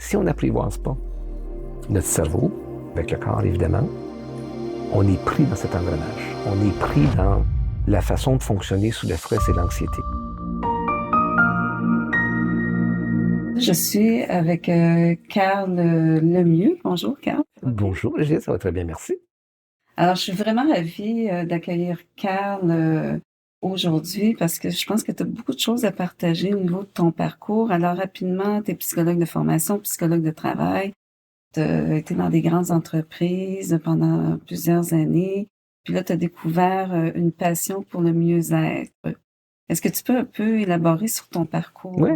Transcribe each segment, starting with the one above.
Si on n'apprivoise pas notre cerveau, avec le corps évidemment, on est pris dans cet engrenage. On est pris dans la façon de fonctionner sous le stress et l'anxiété. Je suis avec Carl Lemieux. Bonjour, Carl. Bonjour, Brigitte, ça va très bien, merci. Alors, je suis vraiment ravie d'accueillir Carl aujourd'hui parce que je pense que tu as beaucoup de choses à partager au niveau de ton parcours. Alors, rapidement, tu es psychologue de formation, psychologue de travail. Tu as été dans des grandes entreprises pendant plusieurs années. Puis là, tu as découvert une passion pour le mieux-être. Est-ce que tu peux un peu élaborer sur ton parcours? Oui.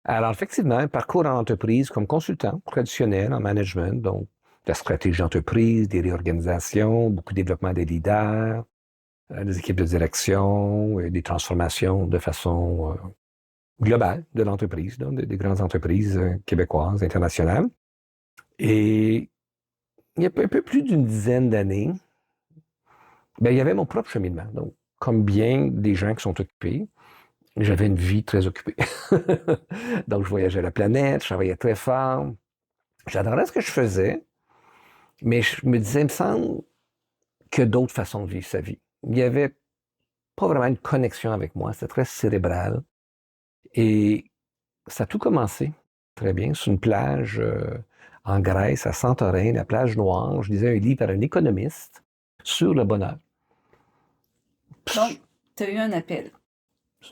Alors, effectivement, un parcours en entreprise comme consultant traditionnel en management, donc la stratégie d'entreprise, des réorganisations, beaucoup de développement des leaders, des équipes de direction, des transformations de façon globale de l'entreprise, donc des grandes entreprises québécoises, internationales. Et il y a un peu plus d'une dizaine d'années, il y avait mon propre cheminement. Donc, comme bien des gens qui sont occupés, j'avais une vie très occupée. Donc, je voyageais la planète, je travaillais très fort. J'adorais ce que je faisais, mais je me disais, il me semble que d'autres façons de vivre sa vie. Il n'y avait pas vraiment une connexion avec moi, c'était très cérébral. Et ça a tout commencé, très bien, sur une plage en Grèce, à Santorin, la plage Noire. Je lisais un livre par un économiste sur le bonheur. Donc, tu as eu un appel.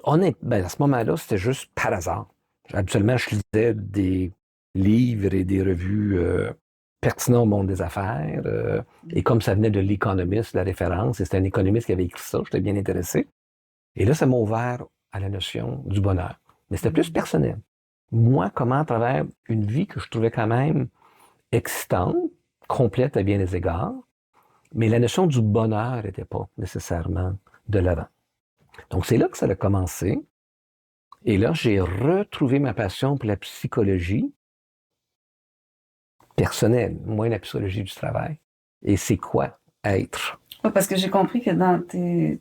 À ce moment-là, c'était juste par hasard. Habituellement, je lisais des livres et des revues pertinents au monde des affaires. Et comme ça venait de l'économiste, la référence, et c'était un économiste qui avait écrit ça, j'étais bien intéressé. Et là, ça m'a ouvert à la notion du bonheur. Mais c'était plus personnel. Moi, comment à travers une vie que je trouvais quand même excitante, complète à bien des égards, mais la notion du bonheur n'était pas nécessairement de l'avant. Donc, c'est là que ça a commencé. Et là, j'ai retrouvé ma passion pour la psychologie personnelle, moins la psychologie du travail. Et c'est quoi être? Oui, parce que j'ai compris que dans tes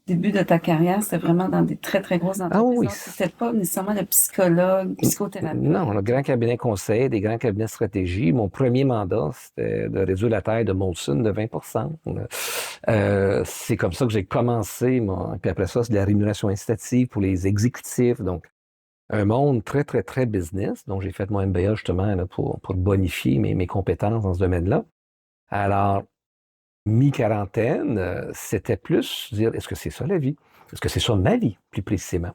débuts de ta carrière, c'était vraiment dans des très, très grosses Ah entreprises. oui. Donc, c'était pas nécessairement le psychologue, psychothérapeute. Non, le grand cabinet conseil, des grands cabinets de stratégie. Mon premier mandat, c'était de réduire la taille de Molson de 20%. C'est comme ça que j'ai commencé. Puis après ça, c'est de la rémunération incitative pour les exécutifs. Donc, un monde très, très, très business. Donc, j'ai fait mon MBA justement là, pour bonifier mes compétences dans ce domaine-là. Alors, mi-quarantaine, c'était plus dire, est-ce que c'est ça la vie? Est-ce que c'est ça ma vie, plus précisément?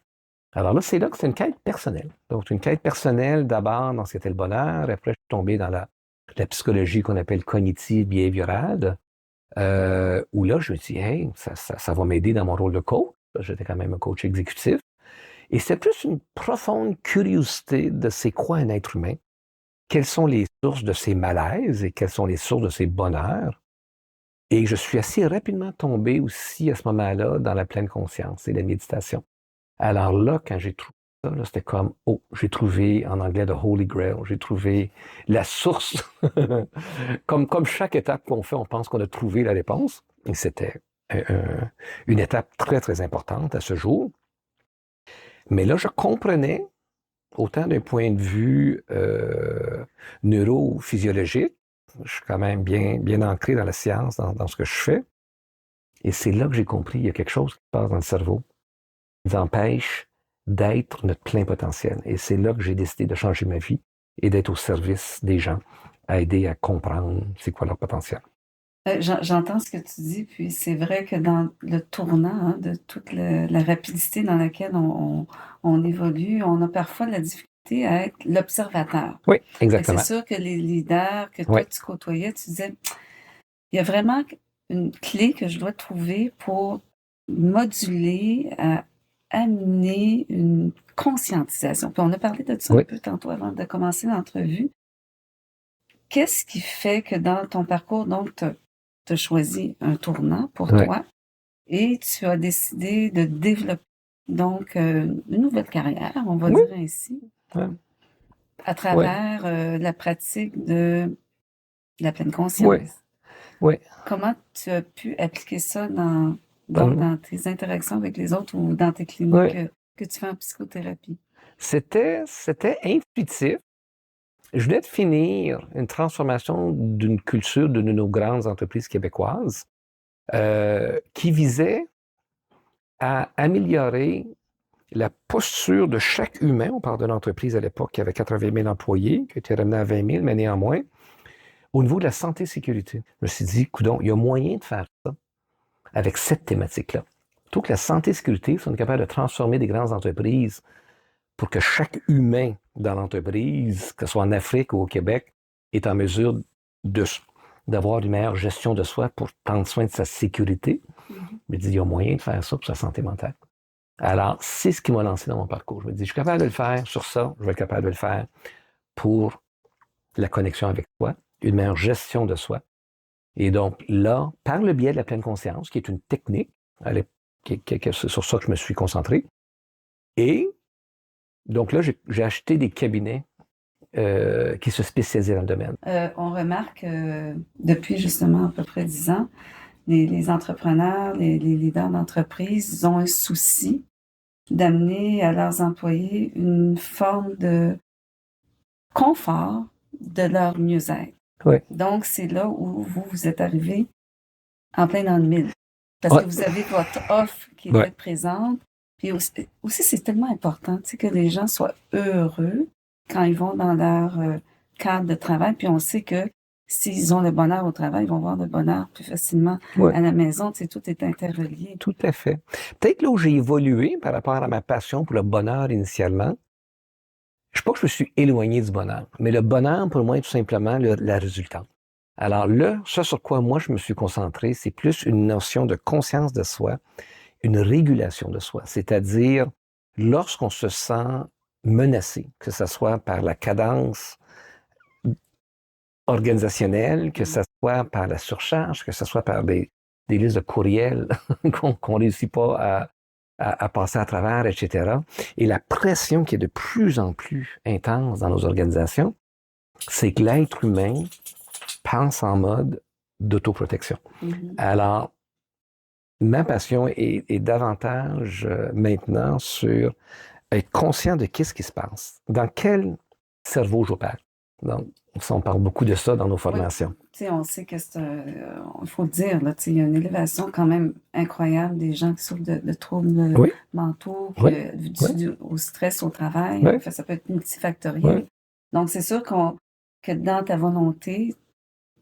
Alors là, c'est là que c'est une quête personnelle. Donc, une quête personnelle d'abord dans ce qu'était le bonheur. Après, je suis tombé dans la psychologie qu'on appelle cognitive behaviorale, où là, je me dis, hey, ça va m'aider dans mon rôle de coach. J'étais quand même un coach exécutif. Et c'est plus une profonde curiosité de c'est quoi un être humain, quelles sont les sources de ses malaises et quelles sont les sources de ses bonheurs. Et je suis assez rapidement tombé aussi à ce moment-là dans la pleine conscience et la méditation. Alors là, quand j'ai trouvé ça, là, c'était comme, oh, j'ai trouvé en anglais the Holy Grail, j'ai trouvé la source. Comme chaque étape qu'on fait, on pense qu'on a trouvé la réponse. Et c'était une étape très, très importante à ce jour. Mais là, je comprenais, autant d'un point de vue neurophysiologique, je suis quand même bien ancré dans la science, dans ce que je fais. Et c'est là que j'ai compris, il y a quelque chose qui se passe dans le cerveau qui nous empêche d'être notre plein potentiel. Et c'est là que j'ai décidé de changer ma vie et d'être au service des gens, à aider à comprendre c'est quoi leur potentiel. J'entends ce que tu dis, puis c'est vrai que dans le tournant de toute la rapidité dans laquelle on évolue, on a parfois de la difficulté à être l'observateur. Oui, exactement. C'est sûr que les leaders que toi tu côtoyais, tu disais, il y a vraiment une clé que je dois trouver pour moduler, amener une conscientisation. Puis on a parlé de ça un peu tantôt avant de commencer l'entrevue. Qu'est-ce qui fait que dans ton parcours, donc, tu as choisi un tournant pour toi et tu as décidé de développer donc une nouvelle carrière, on va dire ainsi, à travers la pratique de la pleine conscience. Comment tu as pu appliquer ça dans tes interactions avec les autres ou dans tes cliniques que tu fais en psychothérapie? C'était intuitif. Je venais de finir une transformation d'une culture de nos grandes entreprises québécoises qui visait à améliorer la posture de chaque humain. On parle de l'entreprise à l'époque qui avait 80 000 employés, qui était ramené à 20 000, mais néanmoins, au niveau de la santé et sécurité. Je me suis dit, coudonc, il y a moyen de faire ça avec cette thématique-là. Plutôt que la santé et sécurité, si on est capable de transformer des grandes entreprises pour que chaque humain dans l'entreprise, que ce soit en Afrique ou au Québec, est en mesure d'avoir une meilleure gestion de soi pour prendre soin de sa sécurité. Je me dis, il y a moyen de faire ça pour sa santé mentale. Alors, c'est ce qui m'a lancé dans mon parcours. Je me dis, je suis capable de le faire sur ça, je vais être capable de le faire pour la connexion avec soi, une meilleure gestion de soi. Et donc là, par le biais de la pleine conscience, qui est une technique, c'est sur ça que je me suis concentré. Et donc là, j'ai acheté des cabinets qui se spécialisaient dans le domaine. On remarque depuis justement à peu près 10 ans, les entrepreneurs, les leaders d'entreprise, ils ont un souci d'amener à leurs employés une forme de confort de leur mieux-être. Oui. Donc, c'est là où vous êtes arrivé en plein dans le mille. Parce que vous avez votre offre qui était présente. Puis aussi, c'est tellement important, tu sais, que les gens soient heureux quand ils vont dans leur cadre de travail. Puis on sait que s'ils ont le bonheur au travail, ils vont voir le bonheur plus facilement à la maison. Tu sais, tout est interrelié. Tout à fait. Peut-être là où j'ai évolué par rapport à ma passion pour le bonheur initialement, je ne sais pas que je me suis éloigné du bonheur, mais le bonheur, pour moi, est tout simplement la résultante. Alors là, ça sur quoi moi je me suis concentré, c'est plus une notion de conscience de soi, une régulation de soi, c'est-à-dire lorsqu'on se sent menacé, que ce soit par la cadence organisationnelle, que ce soit par la surcharge, que ce soit par des listes de courriels qu'on ne réussit pas à passer à travers, etc. Et la pression qui est de plus en plus intense dans nos organisations, c'est que l'être humain pense en mode d'autoprotection. Alors, ma passion est davantage maintenant sur être conscient de qu'est-ce qui se passe, dans quel cerveau j'opère. Donc, on parle beaucoup de ça dans nos formations. Oui. On sait que il faut le dire, là, il y a une élévation quand même incroyable des gens qui souffrent de troubles mentaux, dû au stress au travail. Enfin, ça peut être multifactoriel. Donc, c'est sûr que dans ta volonté,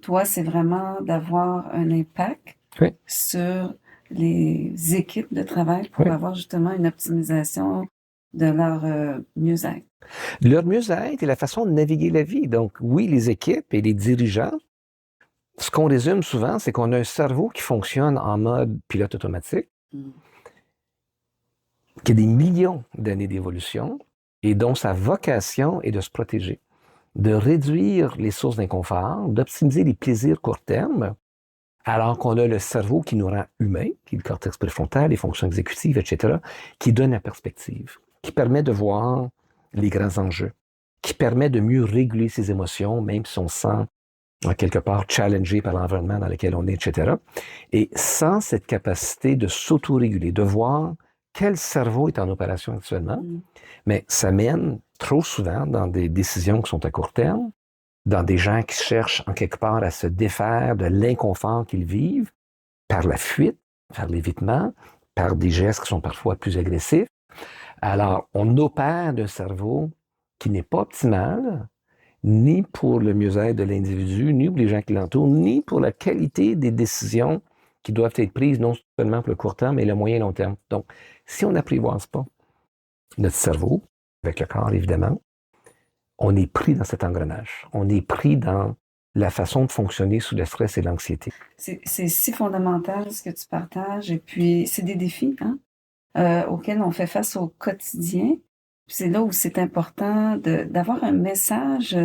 toi, c'est vraiment d'avoir un impact sur les équipes de travail pour avoir justement une optimisation de leur mieux-être. Leur mieux-être et la façon de naviguer la vie. Donc, oui, les équipes et les dirigeants, ce qu'on résume souvent, c'est qu'on a un cerveau qui fonctionne en mode pilote automatique, qui a des millions d'années d'évolution et dont sa vocation est de se protéger, de réduire les sources d'inconfort, d'optimiser les plaisirs court terme, alors qu'on a le cerveau qui nous rend humains, qui est le cortex préfrontal, les fonctions exécutives, etc., qui donne la perspective, qui permet de voir les grands enjeux, qui permet de mieux réguler ses émotions, même si on se sent en quelque part challengé par l'environnement dans lequel on est, etc. Et sans cette capacité de s'auto-réguler, de voir quel cerveau est en opération actuellement, mais ça mène trop souvent dans des décisions qui sont à court terme, dans des gens qui cherchent en quelque part à se défaire de l'inconfort qu'ils vivent par la fuite, par l'évitement, par des gestes qui sont parfois plus agressifs. Alors, on opère d'un cerveau qui n'est pas optimal, ni pour le mieux-être de l'individu, ni pour les gens qui l'entourent, ni pour la qualité des décisions qui doivent être prises, non seulement pour le court terme, mais le moyen et long terme. Donc, si on n'apprivoise pas notre cerveau, avec le corps évidemment, on est pris dans cet engrenage. On est pris dans la façon de fonctionner sous le stress et l'anxiété. C'est si fondamental ce que tu partages, et puis c'est des défis auxquels on fait face au quotidien. C'est là où c'est important d'avoir un message,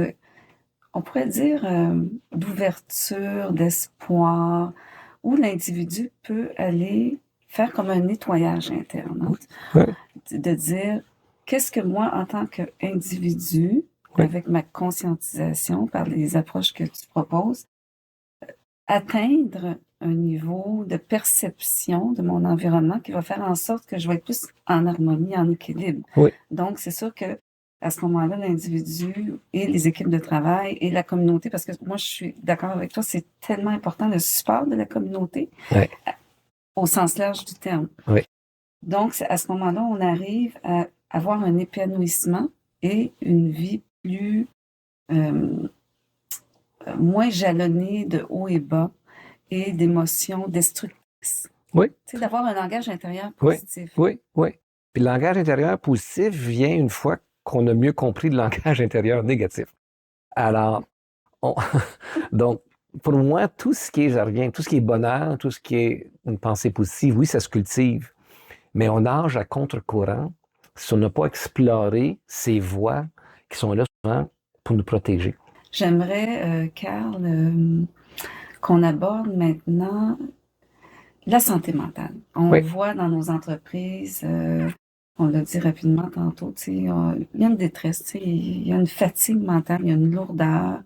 on pourrait dire, d'ouverture, d'espoir, où l'individu peut aller faire comme un nettoyage interne. De dire, qu'est-ce que moi, en tant qu'individu, avec ma conscientisation, par les approches que tu proposes, atteindre un niveau de perception de mon environnement qui va faire en sorte que je vais être plus en harmonie, en équilibre. Donc, c'est sûr que à ce moment-là, l'individu et les équipes de travail et la communauté, parce que moi, je suis d'accord avec toi, c'est tellement important le support de la communauté Ouais. au sens large du terme. Oui. Donc, à ce moment-là, on arrive à avoir un épanouissement et une vie plus moins jalonnée de hauts et bas et d'émotions destructrices. Oui. Tu sais, d'avoir un langage intérieur Oui, positif. oui, oui. Puis le langage intérieur positif vient une fois qu'on a mieux compris le langage intérieur négatif. Alors, donc, pour moi, tout ce qui est, je reviens, tout ce qui est bonheur, tout ce qui est une pensée positive, oui, ça se cultive, mais on nage à contre-courant si on n'a pas exploré ces voies qui sont là souvent pour nous protéger. J'aimerais, Carl, qu'on aborde maintenant la santé mentale. On voit dans nos entreprises, on l'a dit rapidement tantôt, il y a une détresse, il y a une fatigue mentale, il y a une lourdeur.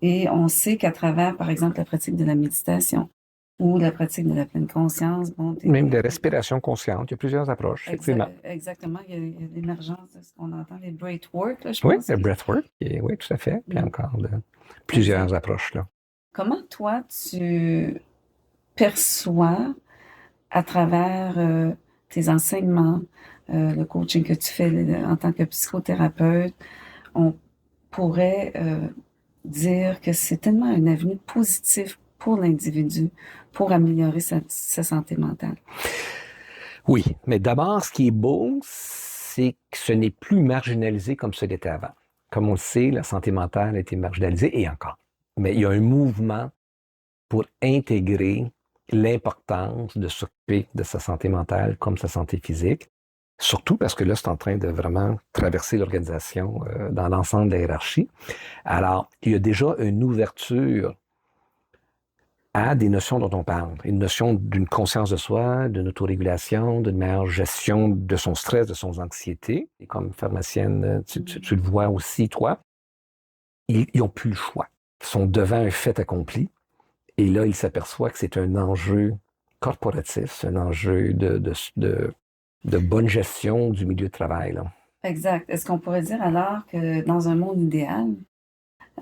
Et on sait qu'à travers, par exemple, la pratique de la méditation ou la pratique de la pleine conscience, même de respiration consciente, il y a plusieurs approches, effectivement. Exactement, il y a l'émergence de ce qu'on entend, les breathwork, là, je Oui, pense. le breathwork, oui, tout à fait. Puis encore plusieurs approches, là. Comment toi, tu perçois à travers tes enseignements, le coaching que tu fais en tant que psychothérapeute, on pourrait dire que c'est tellement un avenue positif pour l'individu pour améliorer sa santé mentale? Oui, mais d'abord, ce qui est beau, c'est que ce n'est plus marginalisé comme ce l'était avant. Comme on le sait, la santé mentale a été marginalisée, et encore. Mais il y a un mouvement pour intégrer l'importance de s'occuper de sa santé mentale comme sa santé physique, surtout parce que là, c'est en train de vraiment traverser l'organisation dans l'ensemble de la hiérarchie. Alors, il y a déjà une ouverture à des notions dont on parle, une notion d'une conscience de soi, d'une autorégulation, d'une meilleure gestion de son stress, de son anxiété. Et comme pharmacienne, tu le vois aussi, toi, ils n'ont plus le choix. Ils sont devant un fait accompli. Et là, ils s'aperçoivent que c'est un enjeu corporatif, c'est un enjeu de bonne gestion du milieu de travail, là. Exact. Est-ce qu'on pourrait dire alors que dans un monde idéal,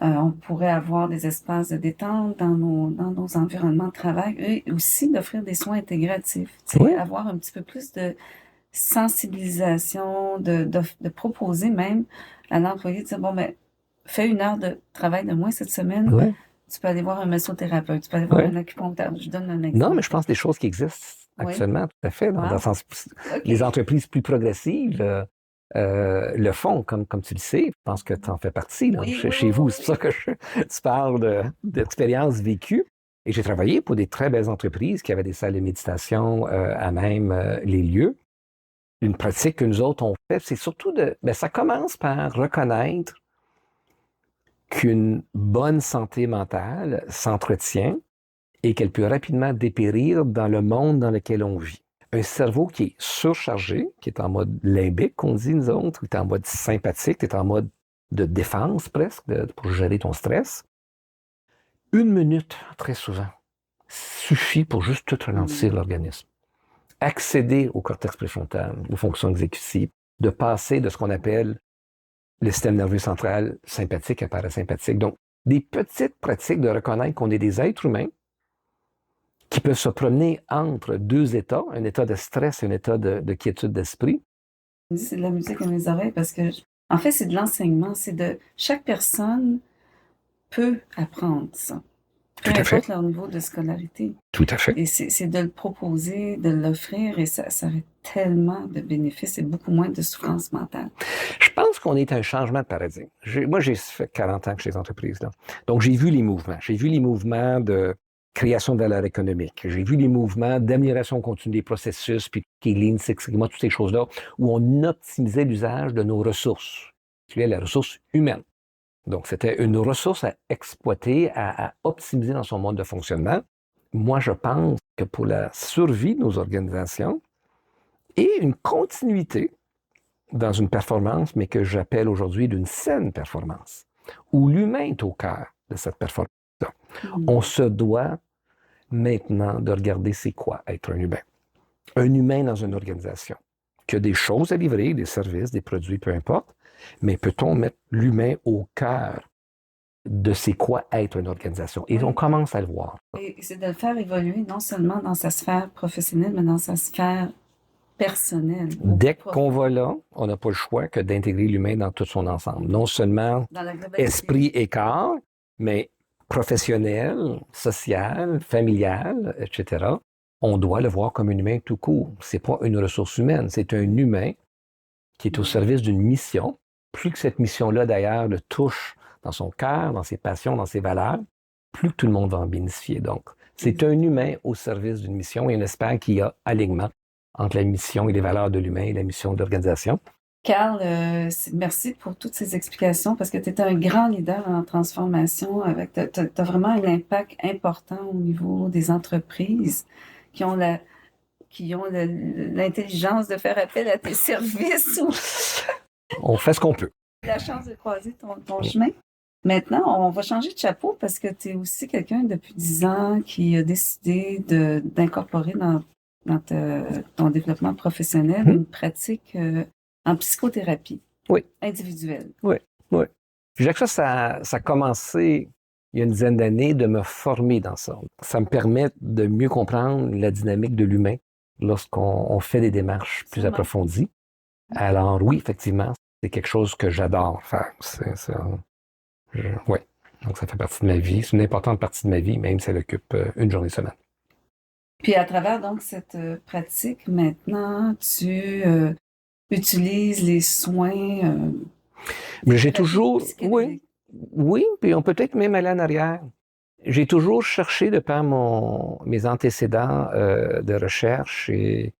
on pourrait avoir des espaces de détente dans nos environnements de travail et aussi d'offrir des soins intégratifs, Oui. Avoir un petit peu plus de sensibilisation, de proposer même à l'employé de dire, bon, ben, fais 1 heure de travail de moins cette semaine, Ouais. tu peux aller voir un massothérapeute, tu peux aller voir un acupuncteur. Je donne un exemple. Non, mais je pense des choses qui existent actuellement, tout à fait, dans le sens, les entreprises plus progressives le font, comme tu le sais. Je pense que tu en fais partie là, chez vous. C'est pour ça que tu parles d'expériences vécues. Et j'ai travaillé pour des très belles entreprises qui avaient des salles de méditation à même les lieux. Une pratique que nous autres on fait, c'est surtout ça commence par reconnaître qu'une bonne santé mentale s'entretient et qu'elle peut rapidement dépérir dans le monde dans lequel on vit. Un cerveau qui est surchargé, qui est en mode limbique, qu'on dit nous autres, qui est en mode sympathique, qui est en mode de défense presque, pour gérer ton stress. 1 minute, très souvent, suffit pour juste tout ralentir l'organisme. Accéder au cortex préfrontal, aux fonctions exécutives, de passer de ce qu'on appelle le système nerveux central sympathique à parasympathique. Donc, des petites pratiques de reconnaître qu'on est des êtres humains qui peuvent se promener entre 2 états, un état de stress et un état de quiétude d'esprit. C'est de la musique à mes oreilles parce que, en fait, c'est de l'enseignement. Chaque personne peut apprendre ça. Peu importe leur niveau de scolarité. Tout à fait. Et c'est de le proposer, de l'offrir, et ça aurait tellement de bénéfices et beaucoup moins de souffrance mentale. Je pense qu'on est à un changement de paradigme. Moi, j'ai fait 40 ans que je suis dans les entreprises, là. Donc, j'ai vu les mouvements. J'ai vu les mouvements de création de valeur économique. J'ai vu les mouvements d'amélioration continue des processus, puis Lean Six Sigma, toutes ces choses-là, où on optimisait l'usage de nos ressources, qui est la ressource humaine. Donc, c'était une ressource à exploiter, à optimiser dans son mode de fonctionnement. Moi, je pense que pour la survie de nos organisations et une continuité dans une performance, mais que j'appelle aujourd'hui d'une saine performance, où l'humain est au cœur de cette performance-là. On se doit maintenant de regarder c'est quoi être un humain. Un humain dans une organisation qui a des choses à livrer, des services, des produits, peu importe, Mais peut-on mettre l'humain au cœur de c'est quoi être une organisation? Et Oui. on commence à le voir. Et c'est de le faire évoluer non seulement dans sa sphère professionnelle, mais dans sa sphère personnelle. Dès qu'on va là, on n'a pas le choix que d'intégrer l'humain dans tout son ensemble. Non seulement Dans la globalité. esprit et corps, mais professionnel, social, familial, etc. On doit le voir comme un humain tout court. C'est pas une ressource humaine, c'est un humain qui est au service d'une mission. Plus que cette mission-là, d'ailleurs, le touche dans son cœur, dans ses passions, dans ses valeurs, plus que tout le monde va en bénéficier. Donc, c'est un humain au service d'une mission et on espère qu'il y a alignement entre la mission et les valeurs de l'humain et la mission de l'organisation. Carl, merci pour toutes ces explications parce que tu es un grand leader en transformation. Tu as vraiment un impact important au niveau des entreprises qui ont l'intelligence de faire appel à tes services. On fait ce qu'on peut. La chance de croiser ton chemin. Maintenant, on va changer de chapeau parce que tu es aussi quelqu'un depuis 10 ans qui a décidé d'incorporer dans ton développement professionnel une pratique en psychothérapie individuelle. Oui. Je dirais que ça a commencé il y a une dizaine d'années de me former dans ça. Ça me permet de mieux comprendre la dynamique de l'humain lorsqu'on fait des démarches plus approfondies. Alors oui, effectivement, c'est quelque chose que j'adore faire. Oui, donc ça fait partie de ma vie. C'est une importante partie de ma vie, même si elle occupe une journée semaine. Puis à travers donc cette pratique, maintenant, tu utilises les soins. Mais j'ai toujours, oui, puis on peut peut-être même aller en arrière. J'ai toujours cherché, de par mes antécédents de recherche et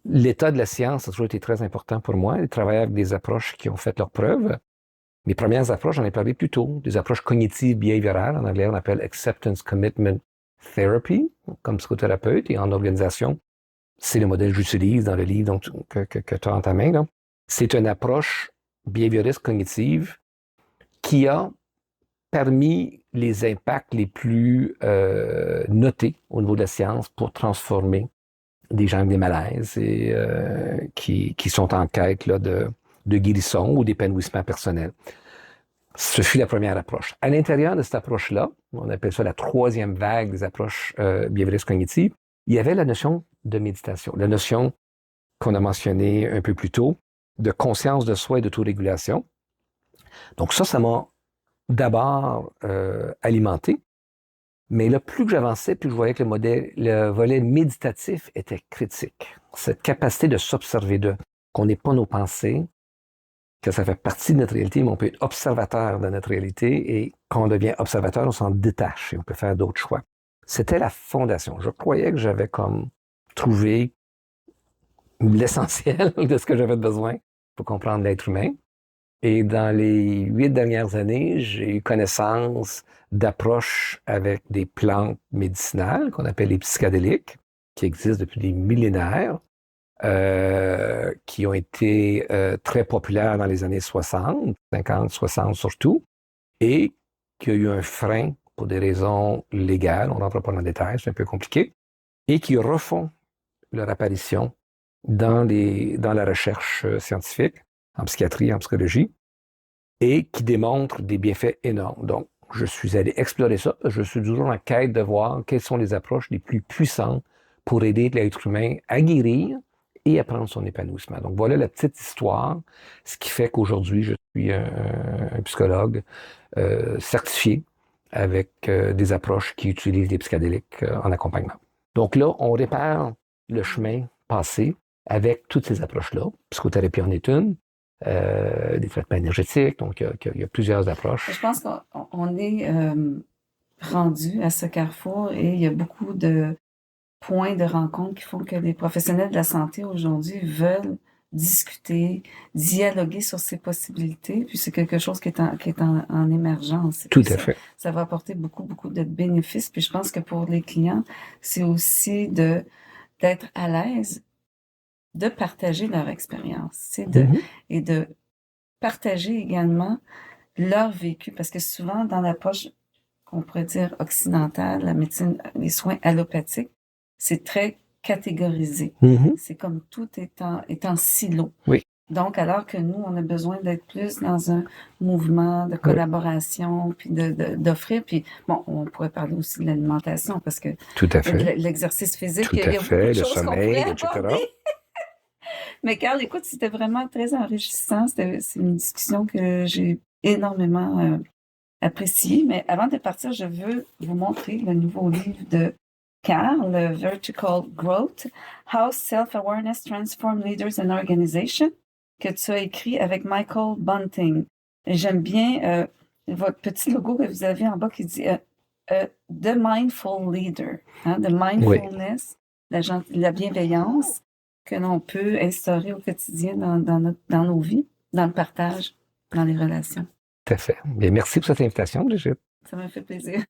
l'état de la science, ça a toujours été très important pour moi, de travailler avec des approches qui ont fait leurs preuves. Mes premières approches, j'en ai parlé plus tôt, des approches cognitives behaviorales, en anglais on appelle Acceptance Commitment Therapy, comme psychothérapeute, et en organisation, c'est le modèle que j'utilise dans le livre que tu as en ta main, là. C'est une approche behavioriste cognitive qui a parmi les impacts les plus notés au niveau de la science pour transformer des gens avec des malaises et qui sont en quête là, de guérison ou d'épanouissement personnel. Ce fut la première approche. À l'intérieur de cette approche-là, on appelle ça la troisième vague des approches behavioristes cognitives, il y avait la notion de méditation, la notion qu'on a mentionnée un peu plus tôt, de conscience de soi et d'autorégulation. Donc ça m'a d'abord alimenté, mais là, plus que j'avançais, plus je voyais que le volet méditatif était critique. Cette capacité de s'observer, qu'on n'est pas nos pensées, que ça fait partie de notre réalité, mais on peut être observateur de notre réalité et quand on devient observateur, on s'en détache et on peut faire d'autres choix. C'était la fondation. Je croyais que j'avais comme trouvé l'essentiel de ce que j'avais besoin pour comprendre l'être humain. Et dans les 8 dernières années, j'ai eu connaissance d'approches avec des plantes médicinales qu'on appelle les psychédéliques, qui existent depuis des millénaires, qui ont été très populaires dans les années 60, 50, 60 surtout, et qui a eu un frein pour des raisons légales, on n'entre pas dans le détail, c'est un peu compliqué, et qui refont leur apparition dans la recherche scientifique, en psychiatrie, en psychologie, et qui démontrent des bienfaits énormes. Donc, je suis allé explorer ça. Je suis toujours en quête de voir quelles sont les approches les plus puissantes pour aider l'être humain à guérir et à prendre son épanouissement. Donc, voilà la petite histoire, ce qui fait qu'aujourd'hui, je suis un psychologue certifié avec des approches qui utilisent les psychédéliques en accompagnement. Donc là, on répare le chemin passé avec toutes ces approches-là. Psychothérapie en est une, des traitements énergétiques, donc il y a plusieurs approches. Je pense qu'on est rendu à ce carrefour et il y a beaucoup de points de rencontre qui font que les professionnels de la santé aujourd'hui veulent discuter, dialoguer sur ces possibilités, puis c'est quelque chose qui est en émergence. Tout à fait. Ça va apporter beaucoup de bénéfices, puis je pense que pour les clients, c'est aussi d'être à l'aise de partager leur expérience, et de partager également leur vécu, parce que souvent dans l'approche qu'on pourrait dire occidentale, la médecine, les soins allopathiques, c'est très catégorisé. C'est comme tout est en silo. Oui. Donc, alors que nous, on a besoin d'être plus dans un mouvement de Oui, collaboration, puis d'offrir. Puis, bon, on pourrait parler aussi de l'alimentation, parce que tout à fait. l'exercice physique, Tout il à y a beaucoup de fait. Le choses qu'on sommeil, pourrait etc. aborder. Mais Carl, écoute, c'était vraiment très enrichissant. C'est une discussion que j'ai énormément appréciée. Mais avant de partir, je veux vous montrer le nouveau livre de Carl, Vertical Growth, How Self-Awareness Transforms Leaders and Organizations, que tu as écrit avec Michael Bunting. Et j'aime bien votre petit logo que vous avez en bas qui dit The Mindful Leader, hein, the Oui, mindfulness, la bienveillance que l'on peut instaurer au quotidien dans nos vies, dans le partage, dans les relations. tout à fait. Bien, merci pour cette invitation, Brigitte. Ça m'a fait plaisir.